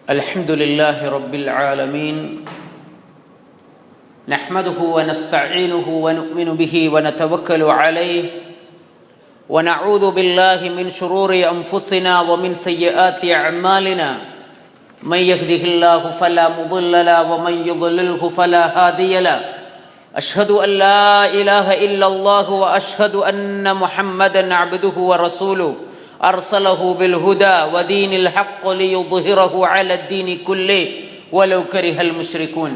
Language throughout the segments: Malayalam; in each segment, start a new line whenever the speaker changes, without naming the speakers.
الحمد لله رب العالمين نحمده ونستعينه ونؤمن به ونتوكل عليه ونعوذ بالله من شرور أنفسنا ومن سيئات أعمالنا من يهده الله فلا مضل له ومن يضلله فلا هادي له أشهد أن لا إله إلا الله وأشهد أن محمدا عبده ورسوله أرسله بالهدى ودين الحق ليظهره على الدين كله ولو كره المشركون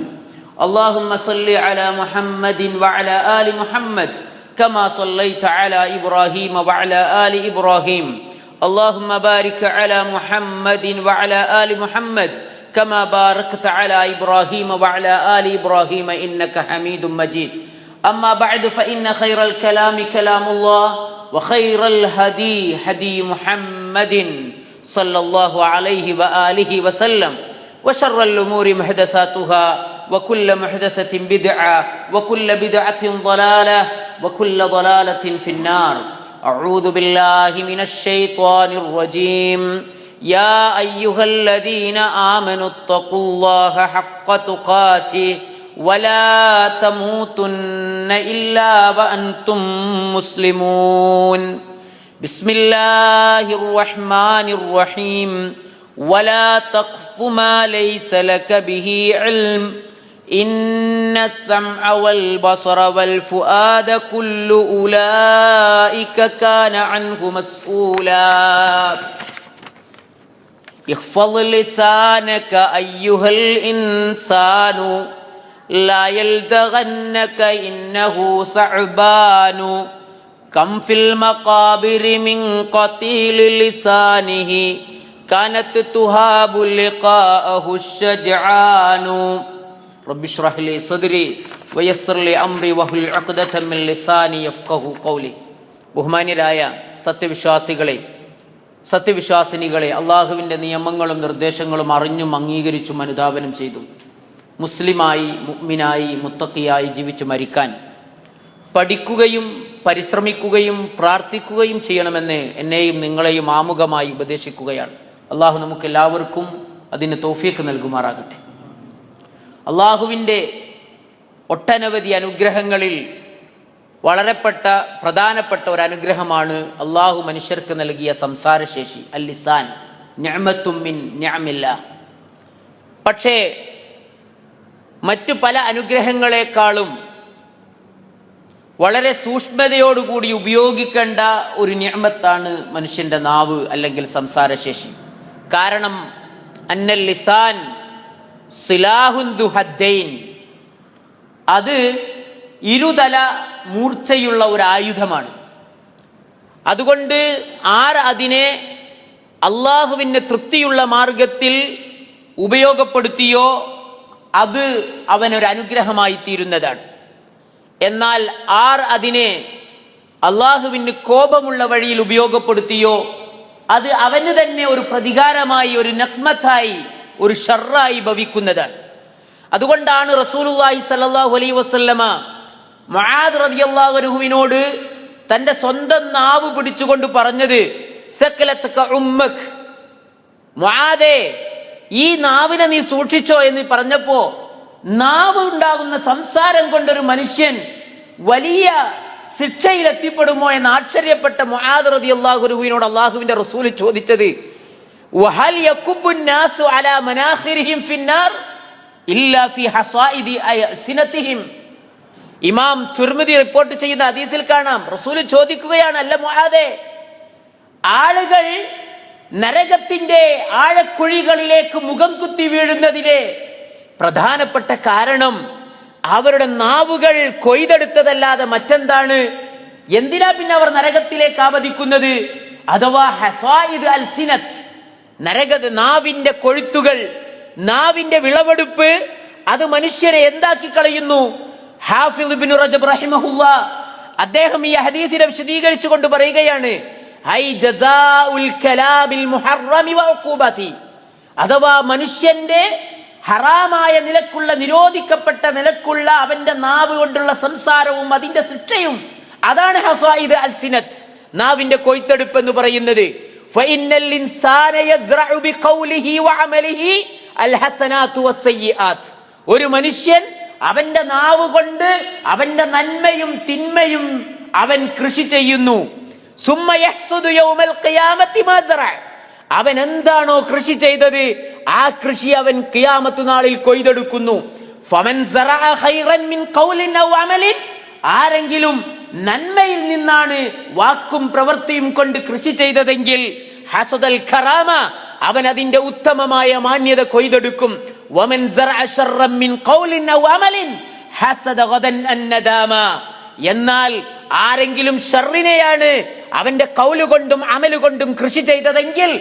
اللهم صل على محمد وعلى آل محمد كما صليت على إبراهيم وعلى آل إبراهيم اللهم بارك على محمد وعلى آل محمد كما باركت على إبراهيم وعلى آل إبراهيم إنك حميد مجيد أما بعد فإن خير الكلام كلام الله وخير الهدي هدي محمد صلى الله عليه وآله وسلم وشر الأمور محدثاتها وكل محدثة بدعة وكل بدعة ضلالة وكل ضلالة في النار أعوذ بالله من الشيطان الرجيم يا أيها الذين آمنوا اتقوا الله حق تقاته ولا تموتن إلا وأنتم مسلمون بسم الله الرحمن الرحيم ولا تقف ما ليس لك به علم إن السمع والبصر والفؤاد كل أولئك كان عنه مسؤولا احفظ لسانك أيها الإنسان لا يلدغنك إنه ثعبان كم في المقابر من قتيل لسانه كانت تهاب لقاءه الشجعان رب اشرح لي صدري ويسر لي أمري واحلل عقدة من لساني يفقهوا قولي ബഹുമാന്യരായ സത്യവിശ്വാസിനികളെ അള്ളാഹുവിൻ്റെ നിയമങ്ങളും നിർദ്ദേശങ്ങളും അറിഞ്ഞും അംഗീകരിച്ചും അനുധാവനം ചെയ്തു മുസ്ലിമായി മുഅ്മിനായി മുത്തഖിയായി ജീവിച്ചു മരിക്കാൻ പഠിക്കുകയും പരിശ്രമിക്കുകയും പ്രാർത്ഥിക്കുകയും ചെയ്യണമെന്ന് എന്നെയും നിങ്ങളെയും ആമുഖമായി ഉപദേശിക്കുകയാണ്. അള്ളാഹു നമുക്ക് എല്ലാവർക്കും അതിന് തൗഫീഖ് നൽകുമാറാകട്ടെ. അള്ളാഹുവിൻ്റെ ഒട്ടനവധി അനുഗ്രഹങ്ങളിൽ പ്രധാനപ്പെട്ട ഒരു അനുഗ്രഹമാണ് അള്ളാഹു മനുഷ്യർക്ക് നൽകിയ സംസാരശേഷി. അൽ ലിസാൻ നിഅമത്തും മിൻ നിഅമില്ലാ. പക്ഷേ മറ്റു പല അനുഗ്രഹങ്ങളെക്കാളും വളരെ സൂക്ഷ്മതയോടുകൂടി ഉപയോഗിക്കേണ്ട ഒരു നിഅമത്താണ് മനുഷ്യന്റെ നാവ് അല്ലെങ്കിൽ സംസാരശേഷി. കാരണം അന്നൽ ലിസാൻ സിലാഹുൻ ദു ഹദ്ദൈൻ, അത് ഇരുതല മൂർച്ചയുള്ള ഒരു ആയുധമാണ്. അതുകൊണ്ട് അതിനെ അള്ളാഹുവിന് തൃപ്തിയുള്ള മാർഗത്തിൽ ഉപയോഗപ്പെടുത്തിയോ അത് അവനൊരു അനുഗ്രഹമായി തീരുന്നതാണ്. എന്നാൽ അതിനെ അള്ളാഹുവിന് കോപമുള്ള വഴിയിൽ ഉപയോഗപ്പെടുത്തിയോ അത് അവന് തന്നെ ഒരു പ്രതികാരമായി, ഒരു നഖ്മത്തായി, ഒരു ഷർറായി ഭവിക്കുന്നതാണ്. അതുകൊണ്ടാണ് റസൂലുള്ളാഹി സ്വല്ലല്ലാഹു അലൈഹി വസല്ലമ മുആദ് റളിയല്ലാഹു അൻഹുവിനോട് തന്റെ സ്വന്തം നാവ് പിടിച്ചുകൊണ്ട് പറഞ്ഞത്, സകലതക ഉമ്മക്, മുആദേ ഈ നാവിനെ നീ സൂക്ഷിച്ചോ എന്ന് പറഞ്ഞപ്പോ, നാവ് ഉണ്ടാകുന്ന സംസാരം കൊണ്ടൊരു മനുഷ്യൻ വലിയ ശിക്ഷയിൽ എത്തിപ്പെടുമോ എന്ന് ആശ്ചര്യപ്പെട്ട മുആദ് റളിയല്ലാഹു അൻഹുവിനോട് അല്ലാഹുവിന്റെ റസൂൽ ചോദിച്ചത്, വഹൽ യകുബുൻ നാസു അലാ മനാഖിരിഹിം ഫിന്നാർ ഇല്ലാ ഫി ഹസായിദി അൽസിനതിഹിം. ഇമാം തുർമിദി റിപ്പോർട്ട് ചെയ്യുന്ന ഹദീസിൽ കാണാം, റസൂൽ ചോദിക്കുകയാണ്, അല്ല മുആദേ, ആളുകൾ നരകത്തിന്റെ ആഴക്കുഴികളിലേക്ക് മുഖം കുത്തി വീഴുന്നതിലെ പ്രധാനപ്പെട്ട കാരണം അവരുടെ നാവുകൾ കൊയ്തെടുത്തതല്ലാതെ മറ്റെന്താണ്? എന്തിനാ പിന്നെ അവർ നരകത്തിലേക്ക് ആപതിക്കുന്നത്? അഥവാ ഹസായിദ് അൽസിനത്ത്, നാവിന്റെ കൊഴുത്തുകൾ, നാവിന്റെ വിളവെടുപ്പ്, അത് മനുഷ്യരെ എന്താക്കി കളയുന്നു? ഹാഫിദ് ഇബ്നു റജബ് റഹിമഹുല്ലാ അദ്ദേഹം ഈ ഹദീസിനെ വിശദീകരിച്ചു കൊണ്ട് പറയുകയാണ്, ഐ ജസാഉൽ കലാമിൽ മുഹറമി വഉഖൂബതി, അഥവാ മനുഷ്യന്റെ ഹറാമായ നിലക്കുള്ള, നിരോധിക്കപ്പെട്ട നിലക്കുള്ള അവന്റെ നാവ് കൊണ്ടുള്ള സംസാരവും അതിന്റെ ശിക്ഷയും, അതാണ് ഹസായിദ് അൽസിനത്ത്, നാവിന്റെ കൊയ്ത്തെടുപ്പ് എന്ന് പറയുന്നത്. ഫഇന്നൽ ഇൻസാന യസ്റഉ ബിഖൗലിഹി വഅമലിഹി അൽ ഹസനാതു വസ്സയ്യിആത്ത്. ഒരു മനുഷ്യൻ അവന്റെ നാവ് കൊണ്ട് അവന്റെ നന്മയും തിന്മയും അവൻ കൃഷി ചെയ്യുന്നു. സുമ്മ യഹ്സുദു യൗമൽ ഖിയാമത്തി മാ സറഅ. അവൻ എന്താണോ കൃഷി ചെയ്തത് ആ കൃഷി അവൻ ഖിയാമത്ത് നാളിൽ കൊയ്തെടുക്കുന്നു. ഫമൻ സറഅ ഖൈറൻ മിൻ ഖൗലിൻ ഔ അമലിൻ, ആരെങ്കിലും നന്മയിൽ നിന്നാണ് വാക്കും പ്രവൃത്തിയും കൊണ്ട് കൃഷി ചെയ്തതെങ്കിൽ ഹസദൽ ഖറാമ, അവൻ അതിന്റെ ഉത്തമമായ മാന്യത കൊയ്തെടുക്കും. വമൻ സറഅ ശർറൻ മിൻ ഖൗലിൻ ഔ അമലിൻ ഹസദ ഗദൻ അന്നദാമ. എന്നാൽ ആരെങ്കിലും ഷർറിനെയാണ് അവന്റെ കൗല് കൊണ്ടും അമല് കൊണ്ടും കൃഷി ചെയ്തതെങ്കിൽ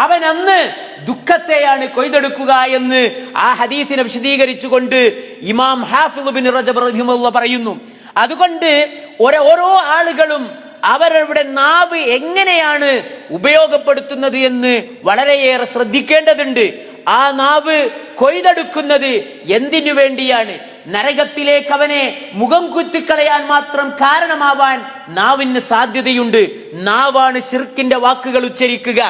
അവൻ അന്ന് ദുഃഖത്തെയാണ് കൊയ്തെടുക്കുക എന്ന് ആ ഹദീസിനെ വിശദീകരിച്ചുകൊണ്ട് ഇമാം ഹാഫിദ് ഇബ്നു റജബ് റഹിമഹുല്ലാഹ് പറയുന്നു. അതുകൊണ്ട് ഓരോ ആളുകളും അവരുടെ നാവ് എങ്ങനെയാണ് ഉപയോഗപ്പെടുത്തുന്നത് എന്ന് വളരെയേറെ ശ്രദ്ധിക്കേണ്ടതുണ്ട്. ആ നാവ് കൊയ്തെടുക്കുന്നത് എന്തിനു വേണ്ടിയാണ്? നരകത്തിലേക്ക് അവനെ മുഖം കുത്തിക്കളയാൻ മാത്രം കാരണമാവാൻ നാവിന് സാധ്യതയുണ്ട്. നാവാണ് ശിർക്കിന്റെ വാക്കുകൾ ഉച്ചരിക്കുക.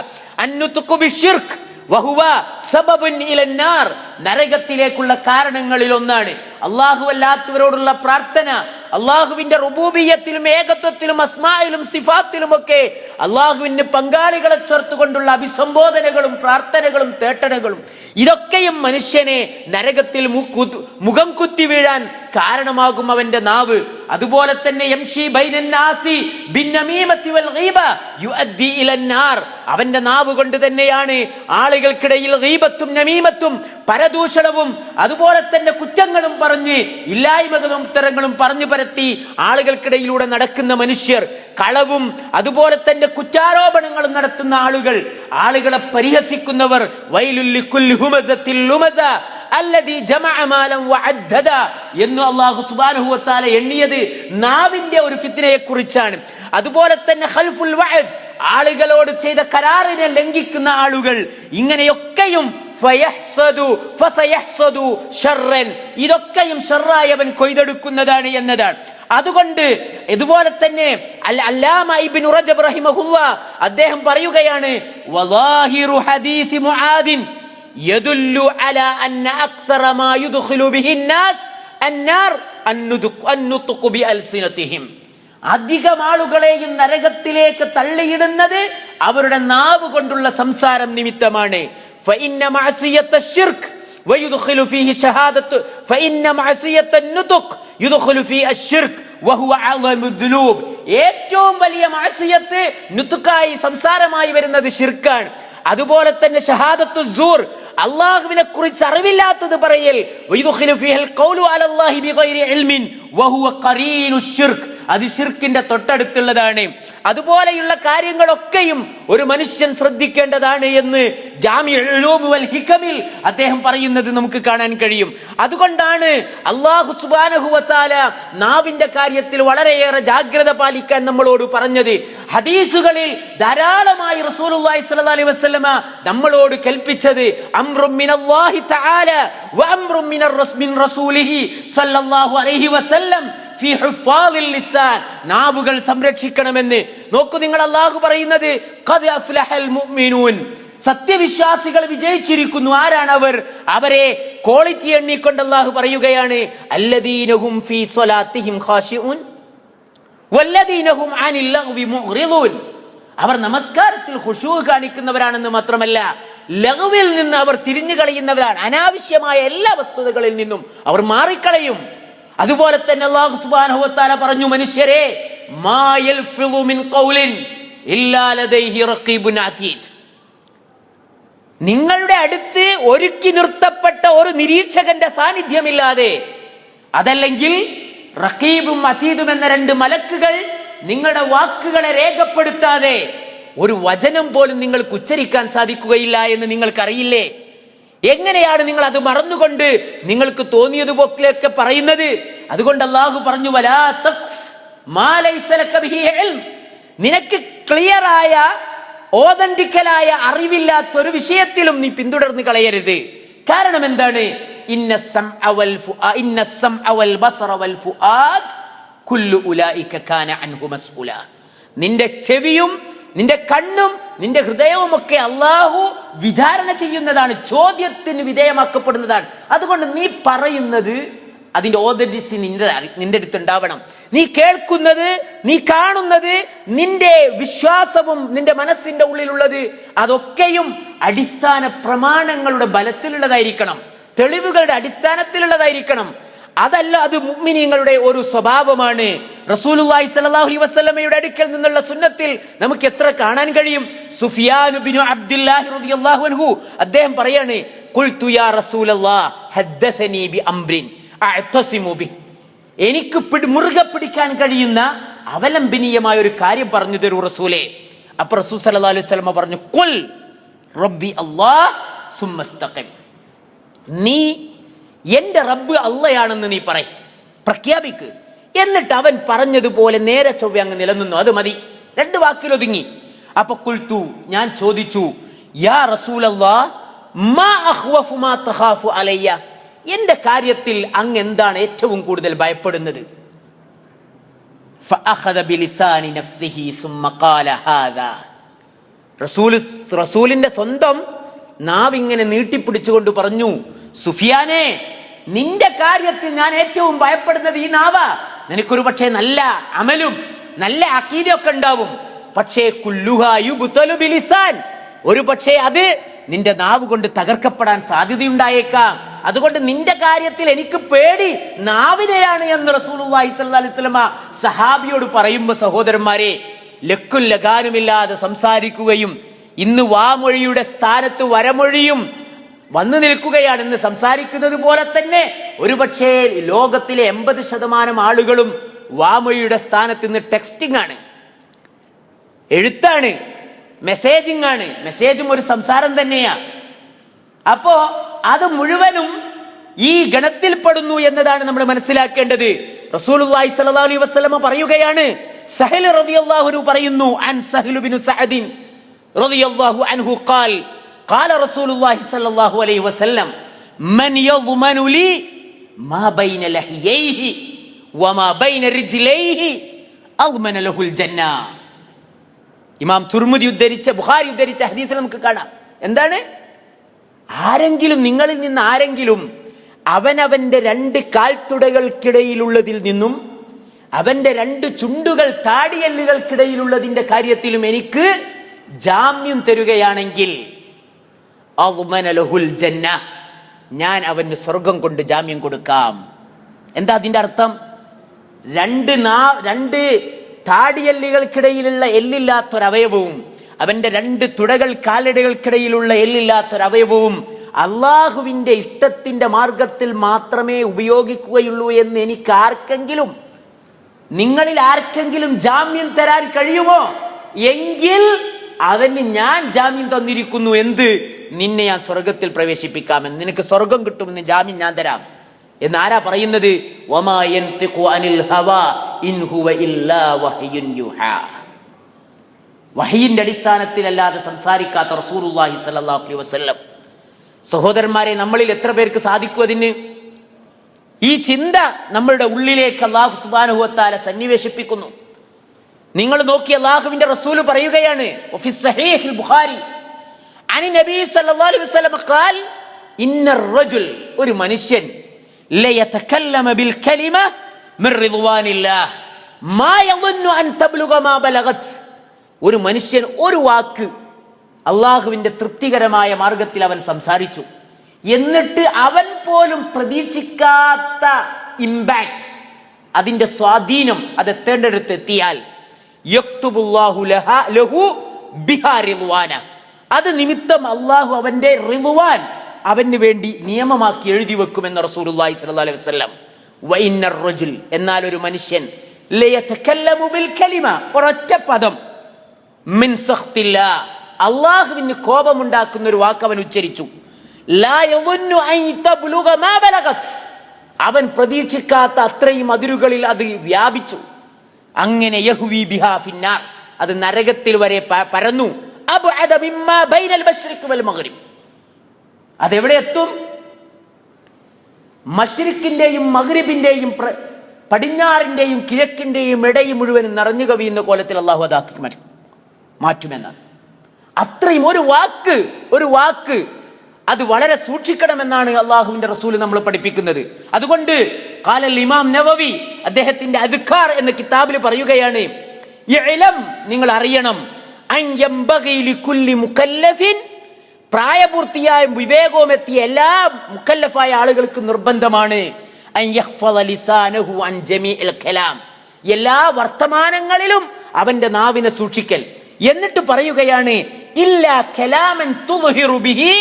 അന്നുതുഖു ബിശ്ശിർക്ക് വഹുവ സബബുൻ ഇലന്നാർ, നരകത്തിലേക്കുള്ള കാരണങ്ങളിൽ ഒന്നാണ്. അല്ലാഹു അല്ലാത്തവരോടുള്ള പ്രാർത്ഥന, അള്ളാഹുവിന്റെ റുബൂബിയ്യത്തിലും ഏകത്വത്തിലും അസ്മായിലും സിഫാത്തിലും ഒക്കെ അള്ളാഹുവിന് പങ്കാളികളെ ചേർത്തുകൊണ്ടുള്ള അഭിസംബോധനകളും പ്രാർത്ഥനകളും തേട്ടനകളും, ഇതൊക്കെയും മനുഷ്യനെ നരകത്തിൽ മുഖം കുത്തി വീഴാൻ കാരണമാകും അവന്റെ നാവ്. അതുപോലെ തന്നെ യംശി ബൈനൻ നാസി ബിന്നമീമത്തി വൽ ഗീബ യുഅദ്ദി ഇലന്നാർ, അവന്റെ നാവ് കൊണ്ട് തന്നെയാണ് ആളുകൾക്കിടയിൽ ഗീബത്തും നമീമത്തും പരദൂഷണവും അതുപോലെ തന്നെ കുറ്റങ്ങളും പറഞ്ഞ് ഇല്ലായ്മകളും ഉത്തരങ്ങളും പറഞ്ഞു പരത്തി ആളുകൾക്കിടയിലൂടെ നടക്കുന്ന മനുഷ്യർ, കളവും അതുപോലെ തന്നെ കുറ്റാരോപണങ്ങളും നടത്തുന്ന ആളുകൾ, ആളുകളെ പരിഹസിക്കുന്നവർ, വൈലുൽ ലികുല്ലി ഹുമസത്തിൽ ലുമസ അല്ലദീ ജമഅ മാലൻ വഅദ്ദദ എന്ന് അല്ലാഹു സുബ്ഹാനഹു വ തആല എണ്ണിയത് നാവിന്റെ ഒരു ഫിത്നയെ കുറിച്ചാണ്. അതുപോലെ തന്നെ ഖൽഫുൽ വഅദ്, ആളുകളോട് ചെയ്ത കരാറിനെ ലംഘിക്കുന്ന ആളുകൾ, ഇങ്ങനെയൊക്കെയും ഇതൊക്കെയും ഷർറായവൻ കൊയ്തെടുക്കുന്നതാണ് എന്നതാണ്. അതുകൊണ്ട് ഇതുപോലെ തന്നെ അല്ലാമ ഇബ്നു റജബ് റഹിമഹുല്ലാഹ് അദ്ദേഹം പറയുകയാണ്, വദാഹിറു ഹദീസ് മുആദിൻ യദുല്ലു അലാ അന്ന അക്സറ മാ യുദ്ഖിലു ബിഹി നാസ് അന്നാർ അന്നുതുഖു ബിഅൽസിനതിഹിം. അധികം ആളുകളെയും നരകത്തിലേക്ക് തള്ളിയിടുന്നത് അവരുടെ നാവ് കൊണ്ടുള്ള സംസാരം നിമിത്തമാണ്. فإن معصية الشرك ويدخل فيه شهادة فإن معصية النطق يدخل فيه الشرك وهو أعظم الذنوب. ഏറ്റവും വലിയ മഅസിയത്ത് നുതുക്കായി സംസാരമായി വരുന്നത് ശിർക്കാണ്. അതുപോലെ തന്നെ ഷഹാദത്തു സൂർ, അല്ലാഹുവിനെ കുറിച്ച് അറിവില്ലാത്തത് പറയൽ, വയുദ്ഖിലു ഫീഹിൽ ഖൗലു അലല്ലാഹി ബിഗൈരി ഇൽമിൻ വഹുവ ഖരീനു ശിർക്ക്, അത് ശിർക്കിന്റെ തൊട്ടടുത്തുള്ളതാണ്. അതുപോലെയുള്ള കാര്യങ്ങളൊക്കെയും ഒരു മനുഷ്യൻ ശ്രദ്ധിക്കേണ്ടതാണ് എന്ന് ജാമിഉൽ ഉലൂം വൽ ഹികമിൽ അദ്ദേഹം പറയുന്നത് നമുക്ക് കാണാൻ കഴിയും. അതുകൊണ്ടാണ് അല്ലാഹു സുബ്ഹാനഹു വ തആല നാവിന്റെ കാര്യത്തിൽ വളരെയേറെ ജാഗ്രത പാലിക്കാൻ നമ്മളോട് പറഞ്ഞത്. ഹദീസുകളിൽ ധാരാളമായി റസൂലുള്ളാഹി സ്വല്ലല്ലാഹു അലൈഹി വസല്ലമ നമ്മളോട് കൽപ്പിച്ചത് അംറും മിനല്ലാഹി തആല വ അംറും മിൻ റസൂലിഹി സ്വല്ലല്ലാഹു അലൈഹി വസല്ലം ഫീ ഹുഫാദിൽ ലിസാൻ, നാവുകൾ സംരക്ഷിക്കണമെന്ന്. നോക്കൂ നിങ്ങൾ, അല്ലാഹു പറയുന്നത് ഖദ് അഫ്ലഹൽ മുഅ്മിനൂൻ, സത്യവിശ്വാസികൾ വിജയിച്ചിരിക്കുന്നു. ആരാണ് അവർ? അവരെ ക്വാളിറ്റി എണ്ണിക്കൊണ്ട് അല്ലാഹു പറയുകയാണ്, അല്ലദീനഹും ഫീ സ്വലാത്തിഹിം ഖാശിഊൻ വല്ലദീനഹും അനിൽ ലഗ്വി മുഗ്രിദൂൻ. അവർ നമസ്കാരത്തിൽ ഖുശൂ കാണിക്കുന്നവരാണെന്ന് മാത്രമല്ല, ലഗ്വിൽ നിന്ന് അവർ തിരിഞ്ഞു കളയുന്നവരാണ്. അനാവശ്യമായ എല്ലാ വസ്തുതകളിൽ നിന്നും അവർ മാറിക്കളയും. അതുപോലെ തന്നെ അല്ലാഹു സുബ്ഹാനഹു വ തആല പറഞ്ഞു, മനുഷ്യരെ മാ യൽഫിളു മിൻ ഖൗലിൻ ഇല്ലാ ലദൈഹി റഖീബുൻ അതീദ്, നിങ്ങളുടെ അടുത്ത് ഒരുക്കി നിർത്തപ്പെട്ട ഒരു നിരീക്ഷകന്റെ സാന്നിധ്യമില്ലാതെ, അതല്ലെങ്കിൽ റഖീബും അതീദും എന്ന രണ്ട് മലക്കുകൾ നിങ്ങളുടെ വാക്കുകളെ രേഖപ്പെടുത്താതെ ഒരു വചനം പോലും നിങ്ങൾക്ക് ഉച്ചരിക്കാൻ സാധിക്കുകയില്ല എന്ന് നിങ്ങൾക്കറിയില്ലേ? എങ്ങനെയാണ് നിങ്ങൾ അത് മറന്നുകൊണ്ട് നിങ്ങൾക്ക് തോന്നിയതുപോലെയൊക്കെ പറയുന്നത്? അതുകൊണ്ട് അല്ലാഹു പറഞ്ഞു, വലാ തഖ്ഫ് മാ ലൈസ ലക ബിഹി ഇൽം, നിനക്ക് ക്ലിയറായ ഓതന്റിക്കലായ അറിവില്ലാത്ത ഒരു വിഷയത്തിലും നീ പിന്തുടർന്ന് കളയരുത്. കാരണം എന്താണ്? ഇന്ന സമഅ വൽ ബസറ വൽ ഫുആദ് കുല്ലു ഉലൈക കാന അൻഹു മസ്ഊല, നിന്റെ ചെവിയും നിന്റെ കണ്ണും നിന്റെ ഹൃദയവും ഒക്കെ അള്ളാഹു വിചാരണ ചെയ്യുന്നതാണ്, ചോദ്യത്തിന് വിധേയമാക്കപ്പെടുന്നതാണ്. അതുകൊണ്ട് നീ പറയുന്നത് അതിന്റെ ഓതന്റിസിറ്റി നിന്റെ അടുത്ത് ഉണ്ടാവണം. നീ കേൾക്കുന്നത്, നീ കാണുന്നത്, നിന്റെ വിശ്വാസവും നിന്റെ മനസ്സിന്റെ ഉള്ളിലുള്ളത് അതൊക്കെയും അടിസ്ഥാന പ്രമാണങ്ങളുടെ ബലത്തിലുള്ളതായിരിക്കണം, തെളിവുകളുടെ അടിസ്ഥാനത്തിലുള്ളതായിരിക്കണം. അതല്ല, അത് മുഅ്മിനീങ്ങളുടെ ഒരു സ്വഭാവമാണ്. റസൂലുള്ളാഹി സ്വല്ലല്ലാഹു അലൈഹി വസല്ലമയുടെ അടുക്കൽ നിന്നുള്ള സുന്നത്തിൽ നമുക്ക് എത്ര കാണാൻ കഴിയും. സുഫിയാൻ ഇബ്നു അബ്ദുല്ലാഹി റളിയല്ലാഹു അൻഹു അദ്ദേഹം പറയാണ്, ഖുൽതു യാ റസൂലല്ലാഹ് ഹദ്ദസനി ബി അംറിൻ അഅ്തസിമു ബി, എനിക്ക് മുറുകെ പിടിക്കാൻ കഴിയുന്ന അവലംബനീയമായ ഒരു കാര്യം പറഞ്ഞു തരൂ റസൂലേ. അപ്പോൾ റസൂൽ സല്ലല്ലാഹു അലൈഹി വസല്ലമ പറഞ്ഞു, ഖുൽ റബ്ബി അല്ലാഹ് സുമ്മസ്തഖിം, നീ എന്റെ റബ്ബ് അള്ളയാണെന്ന് നീ പ്രഖ്യാപിക്ക്. എന്നിട്ട് അവൻ പറഞ്ഞതുപോലെ നേരെ ചൊവ്വ അങ്ങ് നിലനിന്നു, അത് മതി, 2 വാക്കിൽ ഒതുങ്ങി. അപ്പൊ ഖുൽതു, ഞാൻ ചോദിച്ചു, യാ റസൂലല്ലാഹ് മാ അഖ്വഫു മാ തഖാഫു അലയ്യ, എന്റെ കാര്യത്തിൽ അങ്ങ് എന്താണ് ഏറ്റവും കൂടുതൽ ഭയപ്പെടുന്നത്? ഫഅഖദ ബിലിസാനി നഫ്സിഹി സുമ്മ ഖാല ഹാദാ, റസൂലിന്റെ സ്വന്തം നാവിങ്ങനെ നീട്ടിപ്പിടിച്ചുകൊണ്ട് പറഞ്ഞു, സുഫിയാനെ, നിന്റെ കാര്യത്തിൽ ഞാൻ ഏറ്റവും ഭയപ്പെടുന്നത് ഈ നാവ. നിനക്കൊരു പക്ഷേ നല്ല അമലും നല്ല അഖീദയൊക്കെ ഉണ്ടാവും, പക്ഷേ കുല്ലുഹാ യുബ്തലു ബിലിസാൻ, ഒരു പക്ഷേ അത് നിന്റെ നാവ് കൊണ്ട് തകർക്കപ്പെടാൻ സാധ്യതയുണ്ടായേക്കാം. അതുകൊണ്ട് നിന്റെ കാര്യത്തിൽ എനിക്ക് പേടി നാവിനെയാണ് എന്ന് റസൂലുള്ളാഹി സ്വല്ലല്ലാഹു അലൈഹി വസല്ലമ സഹാബിയോട് പറയുമ്പോൾ, സഹോദരന്മാരെ, ലക്കും ലഗാനുമില്ലാതെ സംസാരിക്കുകയും ഇന്ന് വാമൊഴിയുടെ സ്ഥാനത്ത് വരമൊഴിയും വന്നു നിൽക്കുകയാണ്. ഇന്ന് സംസാരിക്കുന്നത് പോലെ തന്നെ ഒരുപക്ഷേ ലോകത്തിലെ 80% ആളുകളും വാമൊഴിയുടെ സ്ഥാനത്ത് ഇന്ന് ടെക്സ്റ്റിംഗ് ആണ്, എഴുത്താണ്, മെസ്സേജിംഗ് ആണ്. മെസ്സേജും ഒരു സംസാരം തന്നെയാ. അപ്പോ അത് മുഴുവനും ഈ ഗണത്തിൽപ്പെടുന്നു എന്നതാണ് നമ്മൾ മനസ്സിലാക്കേണ്ടത്. റസൂലുള്ളാഹി സ്വല്ലല്ലാഹു അലൈഹി വസല്ലമ പറയുകയാണ്, സഹൽ റളിയല്ലാഹു അൻഹു പറയുന്നു, അൻ സഹൽ ബിൻ സഅദ് റളിയല്ലാഹു അൻഹു ഖാൽ ഖാല റസൂലുള്ളാഹി സ്വല്ലല്ലാഹു അലൈഹി വസല്ലം മൻ യദ്മനു ലി മാ ബൈന ലഹിയൈഹി വമാ ബൈന റിജ്ലൈഹി അദ്മന ലഹുൽ ജന്ന. ഇമാം തുർമുദി ഉദ്ധരിച്ച, ബുഖാരി ഉദ്ധരിച്ച ഹദീസിൽ നമുക്ക് കാണാം. എന്താണ്? ആരെങ്കിലും, നിങ്ങളിൽ നിന്ന് ആരെങ്കിലും അവനവന്റെ 2 കാൽത്തുടകൾക്കിടയിലുള്ളതിൽ നിന്നും അവന്റെ 2 ചുണ്ടുകൾ താടിയെല്ലുകൾക്കിടയിലുള്ളതിന്റെ കാര്യത്തിലും എനിക്ക് ജാമ്യം തരുകയാണെങ്കിൽ അദ്മന ലഹുൽ ജന്ന, ഞാൻ അവന് സ്വർഗം കൊണ്ട് ജാമ്യം കൊടുക്കാം. എന്താ അതിന്റെ അർത്ഥം? 2 താടിയെല്ലുകൾക്കിടയിലുള്ള എല്ലില്ലാത്തൊരവയവവും അവന്റെ 2 തുടകൾ കാലടികൾക്കിടയിലുള്ള എല്ലില്ലാത്തൊരവയവവും അള്ളാഹുവിന്റെ ഇഷ്ടത്തിന്റെ മാർഗത്തിൽ മാത്രമേ ഉപയോഗിക്കുകയുള്ളൂ എന്ന് എനിക്ക് ആർക്കെങ്കിലും, നിങ്ങളിൽ ആർക്കെങ്കിലും ജാമ്യം തരാൻ കഴിയുമോ? എങ്കിൽ അവന് ഞാൻ ജാമ്യം തന്നിരിക്കുന്നു. എന്ത്? നിന്നെ ഞാൻ സ്വർഗത്തിൽ പ്രവേശിപ്പിക്കാമെന്ന്, നിനക്ക് സ്വർഗം കിട്ടുമെന്ന് ജാമ്യം ഞാൻ തരാം എന്നാരാ പറയുന്നത്? വമാ യൻതിഖു അനിൽ ഹവാ ഇൻ ഹുവ ഇല്ലാ വഹ്യുൻ യുഹാ. വഹയിന്റെ അടിസ്ഥാനത്തിലല്ലാതെ സംസാരിക്കാത്ത റസൂലുള്ളാഹി സ്വല്ലല്ലാഹു അലൈഹി വസല്ലം. സഹോദരന്മാരെ, നമ്മളിൽ എത്ര പേർക്ക് സാധിക്കും അതിന്? ഈ ചിന്ത നമ്മളുടെ ഉള്ളിലേക്ക് അല്ലാഹു സുബ്ഹാനഹു വ തആല സന്നിവേശിപ്പിക്കുന്നു. നിങ്ങൾ നോക്കി, അല്ലാഹുവിന്റെ റസൂൽ പറയുകയാണ്, വഫി സ്വഹീഹുൽ ബുഖാരി അനി നബി സല്ലല്ലാഹു അലൈഹി വസല്ലം ഖാൽ ഇന്നർ റജുൽ, ഒരു മനുഷ്യൻ, ലയതകല്ലമ ബിൽ കലിമ മിർ റിദ്വാനില്ലാഹ് മാ യظن അൻ തബ്ലുഗ മാ ബലഗത്. ഒരു മനുഷ്യൻ ഒരു വാക്ക് അള്ളാഹുവിന്റെ തൃപ്തികരമായ മാർഗത്തിൽ അവൻ സംസാരിച്ചു, എന്നിട്ട് അവൻ പോലും പ്രതീക്ഷിക്കാത്ത ഇമ്പാക്ട്, അതിന്റെ സ്വാധീനം അത് എത്തേണ്ടടുത്ത് എത്തിയാൽ യക്തുബുല്ലാഹു ലഹു ബിഹാ റിദ്വാന, അത് നിമിത്തം അള്ളാഹു അവന്റെ റിദ്വാൻ അവന് വേണ്ടി നിയമമാക്കി എഴുതി വെക്കുമെന്ന് റസൂലുള്ളാഹി സ്വല്ലല്ലാഹു അലൈഹി വസല്ലം. വഇന്നർ റജുൽ, എന്നാൽ ഒരു മനുഷ്യൻ, ലയതകല്ലമു ബിൽ കലിമ, ഒരൊറ്റ പദം, മിൻ സഖ്തില്ലാ, അള്ളാഹുവിന് കോപമുണ്ടാക്കുന്ന ഒരു വാക്ക് അവൻ ഉച്ചരിച്ചു, ലാ യظن അൻ തബ്ലുഗ മാ ബലഗത്, അവൻ പ്രതീക്ഷിക്കാത്ത അത്രയും അതിരുകളിൽ അത് വ്യാപിച്ചു. അങ്ങനെ യഹ്വി ബിഹാ ഫിന്നാർ, അത് നരകത്തിൽ വരെ പരന്നു. അബ്അദ മിമ്മാ ബൈനൽ മശ്രിഖ് വൽ മഗ്രിബ്, അതെവിടെ എത്തും? മശ്രിക്കിന്റെയും മഗ്രിബിന്റെയും പടിഞ്ഞാറിന്റെയും കിഴക്കിന്റെയും ഇടയിൽ മുഴുവൻ നിറഞ്ഞു കവിയുന്ന കോലത്തിൽ അള്ളാഹു അതാക്കി മാറ്റും. മാറ്റുമെന്നാണ്. അത്രയും ഒരു വാക്ക് അത് വളരെ സൂക്ഷിക്കണമെന്നാണ് അള്ളാഹുവിന്റെ റസൂൽ നമ്മൾ പഠിപ്പിക്കുന്നത്. അതുകൊണ്ട് ഖാലൽ ഇമാം നവവി അദ്ദേഹത്തിന്റെ അദ്കാർ എന്ന കിതാബിൽ പറയുകയാണ്, ഇഅ്ലം, നിങ്ങൾ അറിയണം, അൻ യംബഗി ലികുല്ലി മുകല്ലഫിൻ, പ്രായപൂർത്തിയായും വിവേകവും എത്തിയ എല്ലാ മുക്കല്ലഫായ ആളുകൾക്ക് നിർബന്ധമാണ് അൻ യഹ്ഫള ലിസാനഹു അൻ ജമീഇൽ കലാം, എല്ലാ വർത്തമാനങ്ങളിലും അവന്റെ നാവിനെ സൂക്ഷിക്കൽ. എന്നിട്ട് പറയുകയാണ്, ഇല്ലാ കലാമൻ തുദ്ഹിറു ബിഹി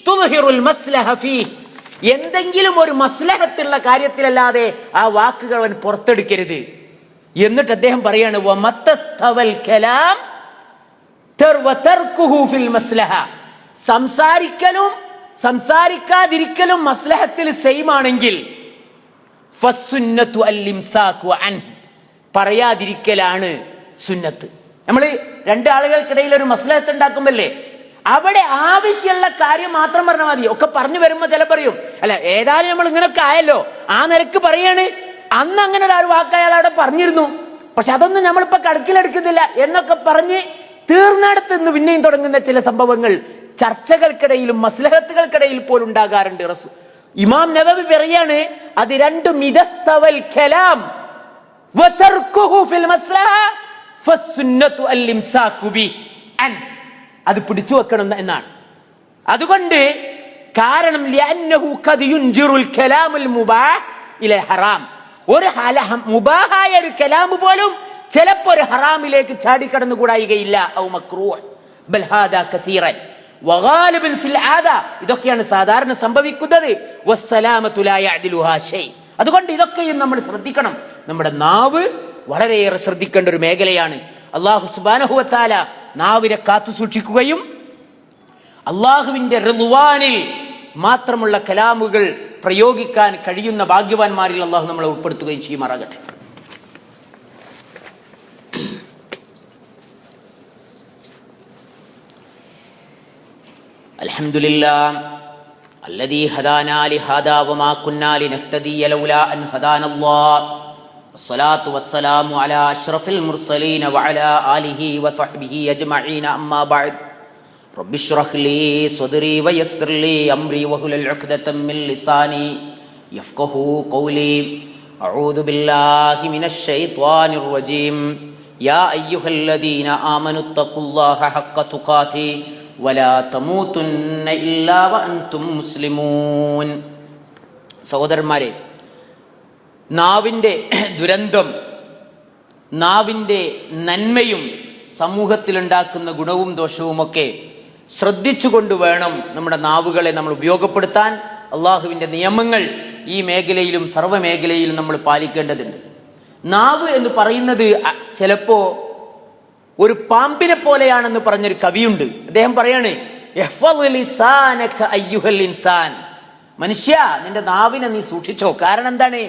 തുദ്ഹിറുൽ മസ്ലഹ ഫീഹി, എന്തെങ്കിലും ഒരു മസ്ലഹത്തുള്ള കാര്യത്തിലല്ലാതെ ആ വാക്കുകൾ അവൻ പുറത്തെടുക്കരുത്. എന്നിട്ട് അദ്ദേഹം പറയാണ്, വമത്തസ്തവൽ കലാം തർക്കുഹു ഫിൽ മസ്ലഹ, സംസാരിക്കലും സംസാരിക്കാതിരിക്കലും മസ്ലഹത്തിൽ സെയിം ആണെങ്കിൽ ഫസ്സുന്നത്തു അൽ-ഇംസാഖു അൻ, പറയാതിരിക്കലാണ് സുന്നത്ത്. നമ്മൾ രണ്ടാളുകൾക്കിടയിൽ ഒരു മസ്ലഹത്ത് ഉണ്ടാക്കുമ്പല്ലേ അവിടെ ആവശ്യമുള്ള കാര്യം മാത്രം പറഞ്ഞാൽ മതി. ഒക്കെ പറഞ്ഞു വരുമ്പോ ചില പറയും, അല്ല ഏതായാലും നമ്മൾ ഇങ്ങനൊക്കെ ആയല്ലോ, ആ നിലക്ക് പറയാണ്, അന്ന് അങ്ങനെ ഒരു വാക്ക് അയാൾ അവിടെ പറഞ്ഞിരുന്നു, പക്ഷെ അതൊന്നും നമ്മളിപ്പോ കണക്കിലെടുക്കുന്നില്ല എന്നൊക്കെ പറഞ്ഞ് തീർന്നിടത്ത് നിന്ന് പിന്നെയും തുടങ്ങുന്ന ചില സംഭവങ്ങൾ ചർച്ചകൾക്കിടയിലും മസ്ലഹത്തുകൾക്കിടയിൽ പോലും ഉണ്ടാകാറുണ്ട്. ഇമാം നവവി പറയാണ്, അത് രണ്ടും ഇദസ്തവൽ കലാം വതർക്കുഹു ഫിൽ മസ്ലഹ ഫസ്സുന്നത്തു അൽ-ഇംസാഖു ബി അൻ, അത് പിടിച്ചു വെക്കണം എന്നാണ്. അതുകൊണ്ട് കാരണം ലിഅന്നഹു ഖദ് യുൻജിറുൽ കലാമുൽ മുബാഹ് ഇല ഹറാം, ഒരു മുബാഹായ ഒരു കലാം പോലും ചിലപ്പോൾ ഒരു ഹറാമിലേക്ക് ചാടിക്കടന്നു കൂടായികയില്ല. ഔ മക്റൂഹ് ബൽ ഹാദാ കസീറൻ വഗാലിബൻ ഫിൽ ആദാ, ഇതൊക്കെയാണ് സാധാരണ സംഭവിക്കുന്നത്. വസ്സലാമതു ലാ യഅദിലുഹാ ഷൈ, അതുകൊണ്ട് ഇതൊക്കെയും നമ്മൾ ശ്രദ്ധിക്കണം. നമ്മുടെ നാവ് വളരെയേറെ ശ്രദ്ധിക്കേണ്ട ഒരു മേഖലയാണ്. അല്ലാഹു സുബ്ഹാനഹു വ തആല നാവിനെ കാത്തു സൂക്ഷിക്കുകയും അള്ളാഹുവിന്റെ റിദ്വാനിൽ മാത്രമുള്ള കലാമുകൾ പ്രയോഗിക്കാൻ കഴിയുന്ന ഭാഗ്യവാന്മാരിൽ അള്ളാഹു നമ്മളെ ഉൾപ്പെടുത്തുകയും ചെയ്യുമാറാകട്ടെ. അൽഹംദുലില്ലാഹ് അല്ലദീ ഹദാനാ ലിഹാദാ വമാ കുന്നാ ലിനഹ്തദിയ ലൗലാ അൻ ഹദാനല്ലാഹ് വസ്സലാത്തു വസ്സലാമു അലാ അഷ്റഫിൽ മുർസലീന വഅലാ ആലിഹി വസഹ്ബിഹി അജ്മഈന അമ്മാ ബഅദ് റബ്ബി ഇശ്റഹ് ലീ സ്വദ്രി വയസ്സിർ ലീ അംരി വഹ്ലുൽ ഉഖ്ദതം മിൻ ലിസാനി യഫ്ഖഹു ഖൗലി അഊദു ബില്ലാഹി മിനശ് ശൈത്വാനിർ റജീം യാ അയ്യുഹല്ലദീന ആമനുത്തഖുല്ലാഹ ഹഖ്ക തുഖാതി വലാ തമൂതുന്ന ഇല്ലാ വഅൻതും മുസ്ലിമൂൻ. സഹോദരന്മാരെ, നാവിൻ്റെ ദുരന്തം, നാവിൻ്റെ നന്മയും സമൂഹത്തിലുണ്ടാക്കുന്ന ഗുണവും ദോഷവുമൊക്കെ ശ്രദ്ധിച്ചുകൊണ്ട് വേണം നമ്മുടെ നാവുകളെ നമ്മൾ ഉപയോഗപ്പെടുത്താൻ. അള്ളാഹുവിൻ്റെ നിയമങ്ങൾ ഈ മേഖലയിലും സർവ്വമേഖലയിലും നമ്മൾ പാലിക്കേണ്ടതുണ്ട്. നാവ് എന്ന് പറയുന്നത് ചിലപ്പോ ഒരു പാമ്പിനെ പോലെയാണെന്ന് പറഞ്ഞൊരു കവിയുണ്ട്. അദ്ദേഹം പറയാണ്, മനുഷ്യ, നിന്റെ നാവിനെ നീ സൂക്ഷിച്ചോ, കാരണം എന്താണ്,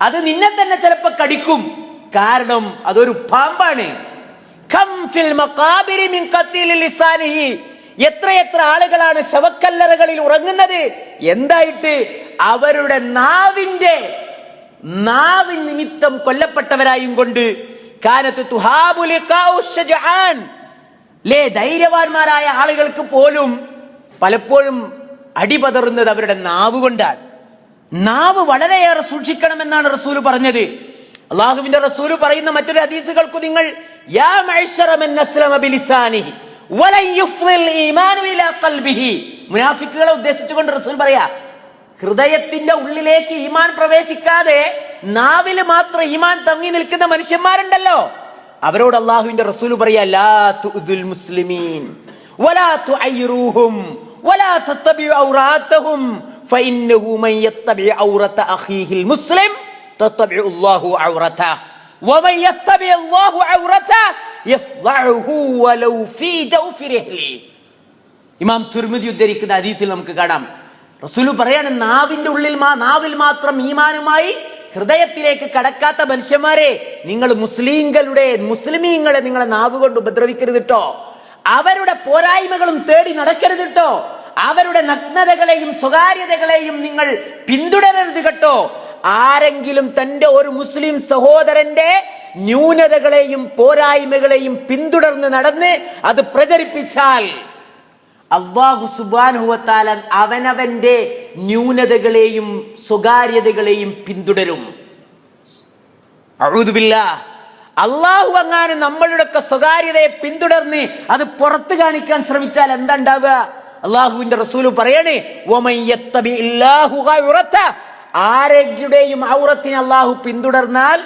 അത് നിന്നെ തന്നെ ചിലപ്പോ കടിക്കും, കാരണം അതൊരു പാമ്പാണ്. എത്രയെത്ര ആളുകളാണ് ശവക്കല്ലറകളിൽ ഉറങ്ങുന്നത്, എന്തായിട്ട് അവരുടെ നാവിൻ നിമിത്തം കൊല്ലപ്പെട്ടവരായും കൊണ്ട്. ധൈര്യവാന്മാരായ ആളുകൾക്ക് പോലും പലപ്പോഴും അടിപതറുന്നത് അവരുടെ നാവ് കൊണ്ടാണ്. നാവ് വളരെയേറെ സൂക്ഷിക്കണമെന്നാണ് റസൂല് പറഞ്ഞത്. അള്ളാഹുവിന്റെ റസൂല് പറയുന്ന മറ്റൊരു ഹദീസുകൾക്ക് നിങ്ങൾ യാ മഅ്ശറ മൻ അസ്ലമ ബിലിസാനിഹി വലൻ യുഫ്ളിൽ ഈമാനു ഇലാ ഖൽബിഹി, മുനാഫിക്കുകളെ ഉദ്ദേശിച്ചുകൊണ്ട് റസൂൽ പറയാ, ഹൃദയത്തിന്റെ ഉള്ളിലേക്ക് ഈമാൻ പ്രവേശിക്കാതെ നാവിൽ മാത്രം ഈമാൻ തങ്ങി നിൽക്കുന്ന മനുഷ്യന്മാരുണ്ടല്ലോ, അവരോട് അള്ളാഹുവിന്റെ റസൂൽ പറയാ, ലാ തുഅ്ദുൽ മുസ്ലിമീൻ വലാ തുഅയ്യിറൂഹും വലാ തത്തബിഉ ഔറാതഹും ഫഇന്നഹു മൻ യത്തബിഉ ഔറത അഖീഹിൽ മുസ്ലിം തത്തബിഉ അല്ലാഹു ഔറതഹു വമൻ യത്തബിഉ അല്ലാഹു ഔറതഹു യഫ്ളഉഹു വലൗ ഫീ ജൗഫിരിഹി. ഇമാം തുർമിദി ഉദ്ധരിക്കുന്ന ഹദീസിൽ നമുക്ക് കാണാം, റസൂല് പറയാണ്, നാവിൽ മാത്രം ഈമാനുമായി ഹൃദയത്തിലേക്ക് കടക്കാത്ത മനുഷ്യന്മാരെ നിങ്ങൾ മുസ്ലിമീങ്ങളെ നിങ്ങളെ നാവ് കൊണ്ട് ഉപദ്രവിക്കരുത് കേട്ടോ, അവരുടെ പോരായ്മകളും തേടി നടക്കരുത് കേട്ടോ, അവരുടെ നഗ്നതകളെയും സ്വകാര്യതകളെയും നിങ്ങൾ പിന്തുടരരുത് കേട്ടോ, ആരെങ്കിലും തന്റെ ഒരു മുസ്ലിം സഹോദരന്റെ ന്യൂനതകളെയും പോരായ്മകളെയും പിന്തുടർന്ന് നടന്ന് അത് പ്രചരിപ്പിച്ചാൽ അല്ലാഹു സുബ്ഹാനഹു വ തആല അവനവന്റെ ന്യൂനതകളെയും സ്വകാര്യതകളെയും പിന്തുടരും. അഊദു ബില്ലാഹ്. അള്ളാഹു അങ്ങാനും നമ്മളുടെ സ്വകാര്യതയെ പിന്തുടർന്ന് അത് പുറത്തു കാണിക്കാൻ ശ്രമിച്ചാൽ എന്താ ഉണ്ടാവുക? അള്ളാഹുവിന്റെ റസൂല് പറയണേ, ആരെങ്കിലും ഔറത്തിനെ അള്ളാഹു പിന്തുടർന്നാൽ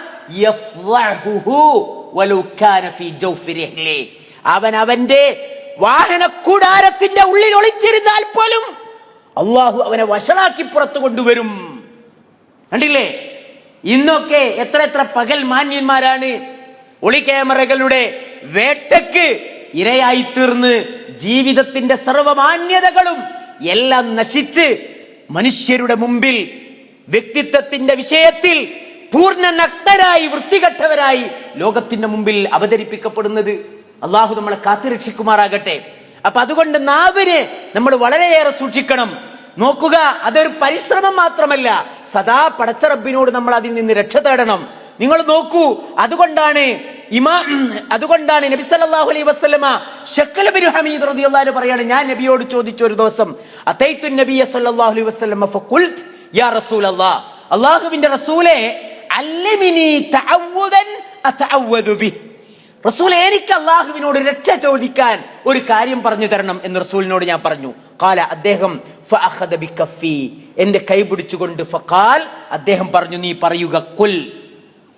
അവൻ അവന്റെ വാഹന കൂടാരത്തിന്റെ ഉള്ളിൽ ഒളിച്ചിരുന്നാൽ പോലും അള്ളാഹു അവനെ വഷളാക്കി പുറത്തു കൊണ്ടുവരും. കണ്ടില്ലേ? ഇന്നൊക്കെ എത്ര പകൽ മാന്യന്മാരാണ് ഒളി ക്യാമറകളുടെ വേട്ടയ്ക്ക് ഇരയായി തീർന്ന് ജീവിതത്തിന്റെ സർവമാന്യതകളും എല്ലാം നശിച്ച് മനുഷ്യരുടെ മുമ്പിൽ വ്യക്തിത്വത്തിന്റെ വിഷയത്തിൽ പൂർണ്ണ നഗ്നരായി വൃത്തികെട്ടവരായി ലോകത്തിന്റെ മുമ്പിൽ അവതരിപ്പിക്കപ്പെടുന്നത്. അള്ളാഹു നമ്മളെ കാത്തുരക്ഷിക്കുമാറാകട്ടെ. അപ്പൊ അതുകൊണ്ട് നാവിനെ നമ്മൾ വളരെയേറെ സൂക്ഷിക്കണം. നോക്കുക, അതൊരു പരിശ്രമം മാത്രമല്ല, സദാ പടച്ച റബ്ബിനോട് നമ്മൾ അതിൽ നിന്ന് രക്ഷ തേടണം. നിങ്ങൾ നോക്കൂ, അതുകൊണ്ടാണ് നബി സല്ലല്ലാഹു അലൈഹി വസല്ലമ ശക്കൽ ബിൻ ഹമീദ് റളിയല്ലാഹു അൻഹു പറയാണ്, ഞാൻ നബിയോട് ചോദിച്ച ഒരു ദിവസം, അതൈതു നബിയ സല്ലല്ലാഹു അലൈഹി വസല്ലമ ഫഖുൽത് യാ റസൂലല്ലാഹ്, അല്ലാഹുവിന്റെ റസൂലേ, അല്ലിമിനി തഅവ്വുദൻ അതഅവ്വദു ബി, റസൂലേ എനിക്ക് അല്ലാഹുവിനോട് രക്ഷ ചോദിക്കാൻ ഒരു കാര്യം പറഞ്ഞു തരണം എന്ന് റസൂലിനോട് ഞാൻ പറഞ്ഞു. ഖാല, അദ്ദേഹം ഫഅഖദ ബികഫി, എന്റെ കൈ പിടിച്ചുകൊണ്ട് ഫഖാൽ, അദ്ദേഹം പറഞ്ഞു, നീ പറയുക, ഖുൽ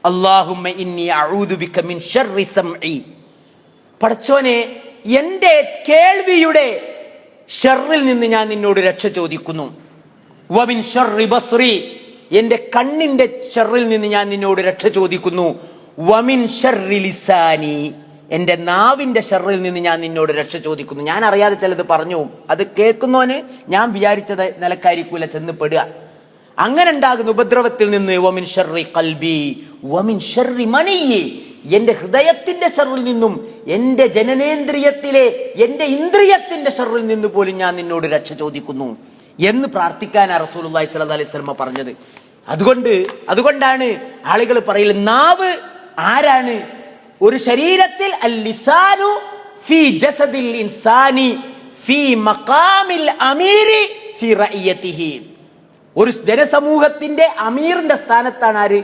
അല്ലാഹുമ്മ ഇന്നി അഊദു ബിക മിൻ ശർരി സംഇ, പടച്ചോനെ എന്റെ കേൾവിയുടെ ഷർറിൽ നിന്ന് ഞാൻ നിന്നോട് രക്ഷ ചോദിക്കുന്നു. വമിൻ ശർരി ബസ്രി, എന്റെ കണ്ണിന്റെ ഷർറിൽ നിന്ന് ഞാൻ നിന്നോട് രക്ഷ ചോദിക്കുന്നു. വമിൻ ശർരി ലിസാനി, എന്റെ നാവിന്റെ ഷർറിൽ നിന്ന് ഞാൻ നിന്നോട് രക്ഷ ചോദിക്കുന്നു. ഞാൻ അറിയാതെ ചിലത് പറഞ്ഞു, അത് കേൾക്കുന്നവന് ഞാൻ വിചാരിച്ചത് നിലക്കായിരിക്കൂല ചെന്ന് പെടുക. അങ്ങനെ ഉണ്ടാകുന്ന ഉപദ്രവത്തിൽ നിന്ന് വമിൻ ശർരി ഖൽബി വമിൻ ശർരി മനിയി, എന്റെ ഹൃദയത്തിന്റെ ഷർറിൽ നിന്നും എന്റെ ജനനേന്ദ്രിയത്തിലെ എന്റെ ഇന്ദ്രിയത്തിന്റെ ഷർറിൽ നിന്ന് പോലും ഞാൻ നിന്നോട് രക്ഷ ചോദിക്കുന്നു എന്ന് പ്രാർത്ഥിക്കാനാണ് റസൂലുള്ളാഹി സ്വല്ലല്ലാഹു അലൈഹി വസല്ലം പറഞ്ഞത്. അതുകൊണ്ടാണ് ആളുകൾ പറയുന്നത്, നാവ് ആരാണ്? ഒരു ശരീരത്തിൽ അൽ ലിസാനു ഫീ ജസദിൽ ഇൻസാനി ഫീ മഖാമിൽ അമീരി ഫീ റഇയതിഹി, ഒരു ജനസമൂഹത്തിന്റെ അമീറിന്റെ സ്ഥാനത്താണ് ആര്?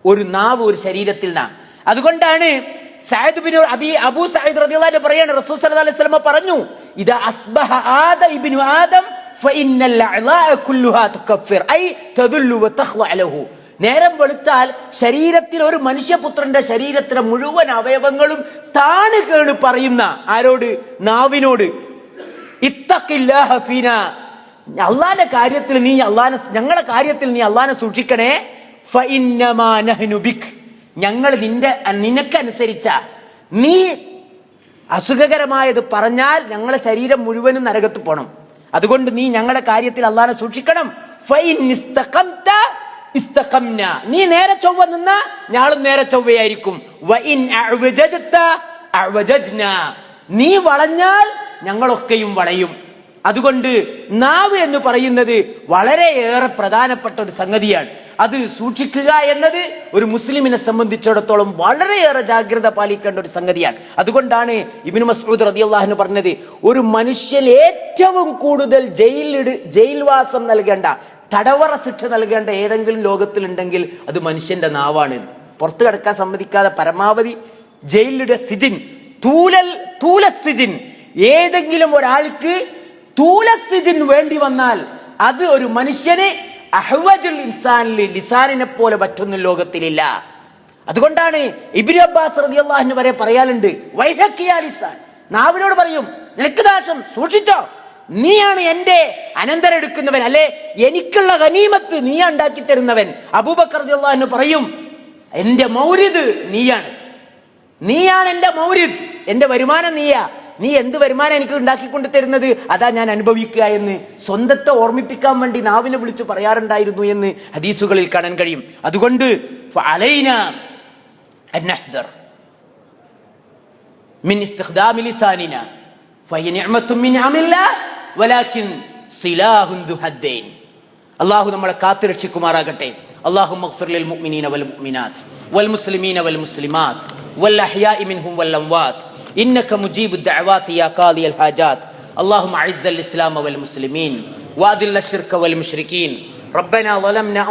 ഒരു നാവ് ഒരു ശരീരത്തിൽ നിന്നാണ്. അതുകൊണ്ടാണ് സഅദ് ബിൻ അബൂ സഈദ് റളിയല്ലാഹു അൻഹു പറയാണ്, റസൂൽ സല്ലല്ലാഹു അലൈഹി വസല്ലം പറഞ്ഞു, ഇദാ അസ്ബഹ ആദം ഇബ്നു ആദം ഫഇന്നൽ അഅ്ളാഅ കുല്ലുഹാ തുകഫിർ ഐ തദുല്ലു വതഖ്ളഅ ലഹു, നേരം വെളുത്താൽ ശരീരത്തിൽ ഒരു മനുഷ്യപുത്രന്റെ ശരീരത്തിലെ മുഴുവൻ അവയവങ്ങളും താണ് കേണ് പറയുന്ന ആരോട്? നാവിനോട്. ഇത്തഖില്ലാഹ ഫീനാ, അള്ളാന്റെ കാര്യത്തിൽ നീ ഞങ്ങളുടെ കാര്യത്തിൽ നീ അള്ളാനെ സൂക്ഷിക്കണേ. ഫഇന്നമാ നഹ്നു ബിക്, ഞങ്ങൾ നിനക്കനുസരിച്ച നീ അസുഖകരമായത് പറഞ്ഞാൽ ഞങ്ങളെ ശരീരം മുഴുവനും നരകത്ത് പോണം. അതുകൊണ്ട് നീ ഞങ്ങളുടെ കാര്യത്തിൽ അള്ളാനെ സൂക്ഷിക്കണം. ഫഇൻ ഇസ്തഖംത ഇസ്തഖംന, നീ നേരെ ചൊവ്വ നിന്ന ഞാളും നേരെ ചൊവ്വയായിരിക്കും. വഇൻ അഅ്വജജ്ത അഅ്വജജ്ന, നീ വളഞ്ഞാൽ ഞങ്ങളൊക്കെയും വളയും. അതുകൊണ്ട് നാവ് എന്ന് പറയുന്നത് വളരെയേറെ പ്രധാനപ്പെട്ട ഒരു സംഗതിയാണ്. അത് സൂക്ഷിക്കുക എന്നത് ഒരു മുസ്ലിമിനെ സംബന്ധിച്ചിടത്തോളം വളരെയേറെ ജാഗ്രത പാലിക്കേണ്ട ഒരു സംഗതിയാണ്. അതുകൊണ്ടാണ് ഇബ്നു മസ്ഊദ് റളിയല്ലാഹു അൻഹു പറഞ്ഞത്, ഒരു മനുഷ്യൻ ഏറ്റവും കൂടുതൽ ജയിൽവാസം നൽകേണ്ട, തടവറ ശിക്ഷ നൽകേണ്ട ഏതെങ്കിലും ലോകത്തിലുണ്ടെങ്കിൽ അത് മനുഷ്യന്റെ നാവാണ്. പുറത്തു കിടക്കാൻ സമ്മതിക്കാതെ പരമാവധി ജയിലിയുടെ സിജിൻ, തൂലസിജിൻ, ഏതെങ്കിലും ഒരാൾക്ക് തൂലസിജിൻ വേണ്ടി വന്നാൽ അത് ഒരു മനുഷ്യന് അഹ്വജുൽ ഇൻസാനിൽ ലിസാനിനെ പോലെ മറ്റൊന്നും ലോകത്തിലില്ല. അതുകൊണ്ടാണ് ഇബ്നു അബ്ബാസ് റളിയല്ലാഹു അൻഹു വരെ പറയാറുണ്ട്, വൈഹക്കിയ ലിസാൻ, നാവിനോട് പറയും, നിനക്ക് നാശം, സൂക്ഷിച്ചോ, നീയാണ് എന്റെ അനന്തരം എടുക്കുന്നവൻ, അല്ലെ എനിക്കുള്ള ഗനീമത്ത് നീ ഉണ്ടാക്കി തരുന്നവൻ. അബൂബക്കർ റളിയല്ലാഹു അൻഹു പറയും, എന്റെ മൗരിദ് നീയാണ് എന്റെ മൗരിദ്, എന്റെ വരുമാനം നീയാ, നീ എന്ത് വരുമാനം എനിക്ക് ഉണ്ടാക്കിക്കൊണ്ട് തരുന്നത് അതാ ഞാൻ അനുഭവിക്കുക എന്ന് സ്വന്തത്തെ ഓർമ്മിപ്പിക്കാൻ വേണ്ടി നാവിനെ വിളിച്ച് പറയാറുണ്ടായിരുന്നു എന്ന് ഹദീസുകളിൽ കാണാൻ കഴിയും. അതുകൊണ്ട് ഫഅലൈനാ അൻഹദർ മിൻ ഇസ്തിഖ്ദാമി ലിസാനിനാ ഫഹിയ നിഅമത്തുൻ മിൻ അമില്ലാ വലാകിൻ സിലാഹുൻ ദു ഹദ്ദൈൻ. അല്ലാഹു നമ്മളെ കാത്തുരക്ഷിക്കുമാറാകട്ടെ. اللهم اغفر للمؤمنين والمؤمنات والمسلمين والمسلمات والأحياء منهم والأموات إنك مجيب الدعوات يا قاضي الحاجات. اللهم أعز الإسلام والمسلمين وأذل الشرك والمشركين. ربنا ظلمنا